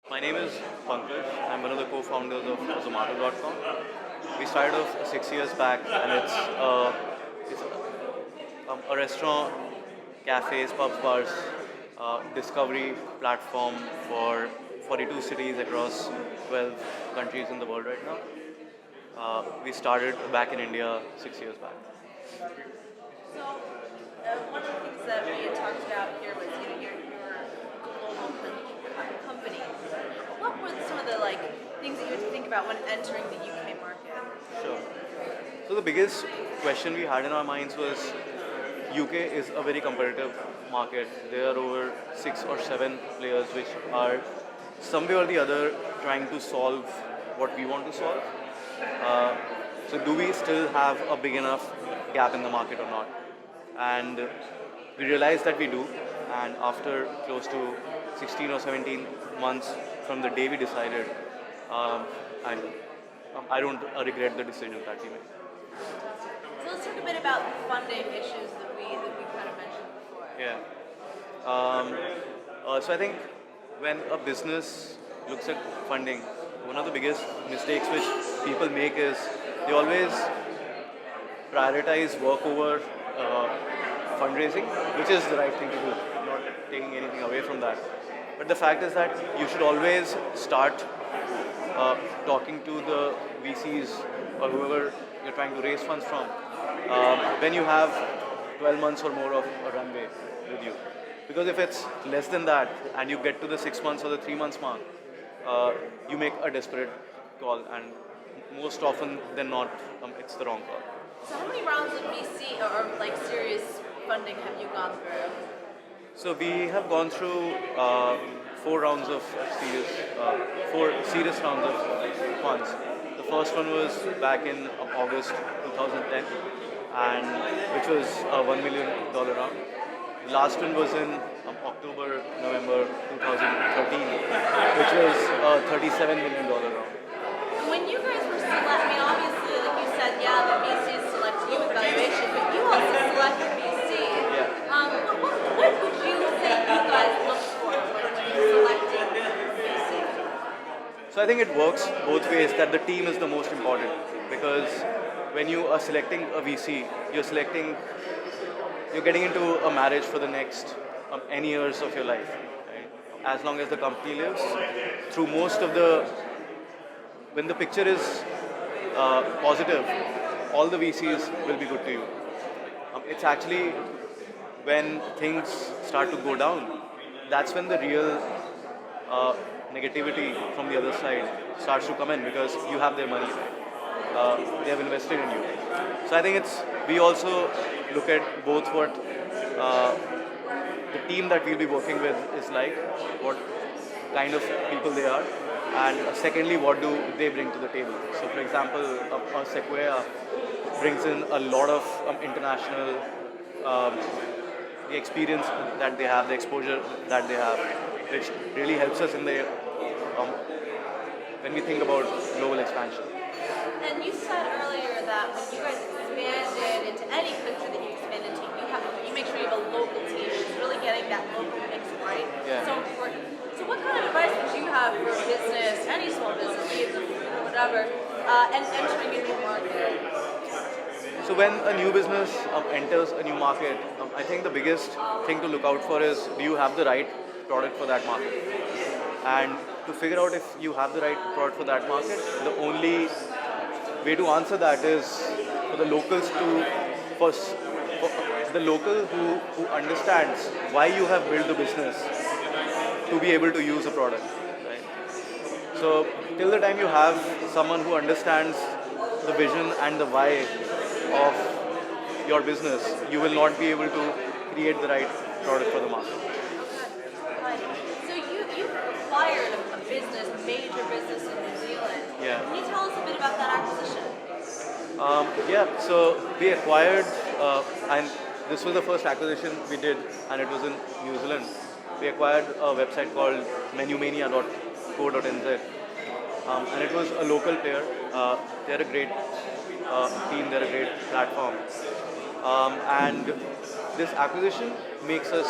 My name is Pankaj. I'm one of the co-founders of Zomato.com. We started off 6 years back, and it's a restaurant, cafes, pubs, bars, discovery platform for 42 cities across 12 countries in the world right now. We started back in India 6 years back. So, one of the things that we had talked about here was, your global company. What were some of the things that you had to think about when entering the UK market? Sure. So the biggest question we had in our minds was UK is a very competitive market. There are over 6 or 7 players which are some way or the other trying to solve what we want to solve. Uh, so do we still have a big enough gap in the market or not? And we realized that we do. And after close to 16 or 17 months from the day we decided, um, I, I don't regret the decision that we made. So let's talk a bit about the funding issues that we kind of mentioned before. Yeah. Um, so I think when a business looks at funding, one of the biggest mistakes which people make is they always prioritize work over fundraising, which is the right thing to do. I'm not taking anything away from that. But the fact is that you should always start talking to the VCs or whoever you're trying to raise funds from when you have 12 months or more of a runway with you. Because if it's less than that and you get to the 6 months or the 3 months mark, you make a desperate call, and most often than not, it's the wrong call. So how many rounds of VC or serious funding have you gone through? So we have gone through 4 rounds of serious, 4 serious rounds of funds. The first one was back in August 2010, and which was a $1 million round. The last one was in October, November 2013, which was a $37 million round. When you guys were I mean, obviously, like you said, yeah, the VCs select you with valuation, but you also select the VC. Yeah. What would you say you guys look for when you're selecting VC? So I think it works both ways, that the team is the most important, because when you are selecting a VC, you're getting into a marriage for the next N years of your life. Right? As long as the company lives, through most of the, when the picture is positive, all the VCs will be good to you. It's actually when things start to go down, that's when the real negativity from the other side starts to come in, because you have their money, right? They have invested in you. So I think we also look at both what uh, the team that we'll be working with is like, what kind of people they are, and secondly, what do they bring to the table. So for example, Sequoia brings in a lot of international um, the experience that they have, the exposure that they have, which really helps us in the when we think about global expansion. And you said earlier that when you guys expanded into any country that you expand into, you make sure you have a local team. It's really getting that local mix right. Yeah. So important. So what kind of advice would you have for a business, any small business, be it whatever, and entering a new market? So when a new business enters a new market, I think the biggest thing to look out for is, do you have the right product for that market? And to figure out if you have the right product for that market, the only way to answer that is for the locals to first, for the local who understands why you have built the business to be able to use a product. Right? So till the time you have someone who understands the vision and the why of your business, you will not be able to create the right product for the market. Right. So you acquired a major business in New Zealand. Yeah. Can you tell us a bit about that acquisition? Yeah, so we acquired, and this was the first acquisition we did, and it was in New Zealand. We acquired a website called menumania.co.nz, and it was a local player. They're a great team, they're a great platform. And this acquisition makes us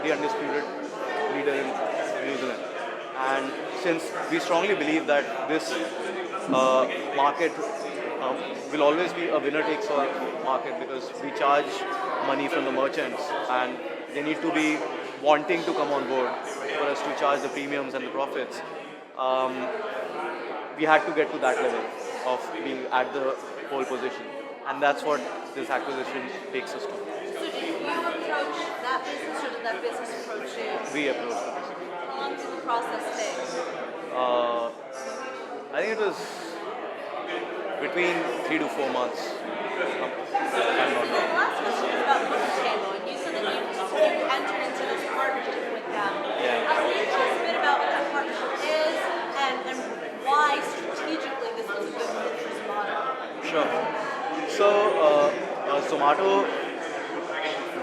the undisputed leader in New Zealand. And since we strongly believe that this market will always be a winner takes all market, because we charge money from the merchants and they need to be wanting to come on board for us to charge the premiums and the profits. Um, we had to get to that level of being at the pole position, and that's what this acquisition takes us to. So did you approach that business or did that business approach you? We approached this. How long did the process take? Uh, I think it was between 3 to 4 months. I'm not The wrong. last question is about Book Table, and you said that you entered into this partnership with them. Yeah. Can you tell us a bit about what that partnership is and why strategically this was a good fit for Zomato? Sure. So, Zomato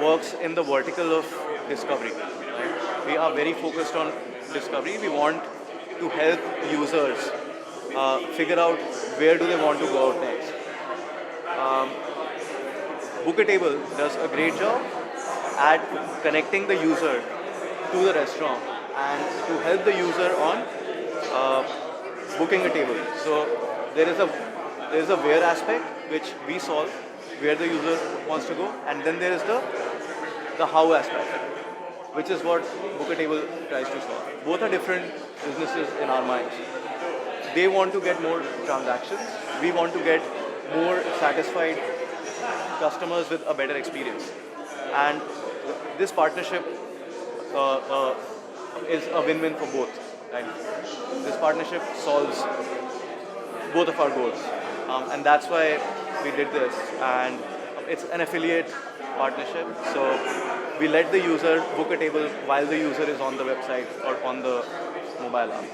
works in the vertical of discovery. Right? We are very focused on discovery. We want to help users figure out where do they want to go out next. Book a Table does a great job at connecting the user to the restaurant and to help the user on uh, booking a table. So there is a where aspect which we solve, where the user wants to go, and then there is the how aspect, which is what Book a Table tries to solve. Both are different businesses in our minds. They want to get more transactions. We want to get more satisfied customers with a better experience. And this partnership is a win-win for both. Right? This partnership solves both of our goals. And that's why we did this. And it's an affiliate partnership. So we let the user book a table while the user is on the website or on the mobile app.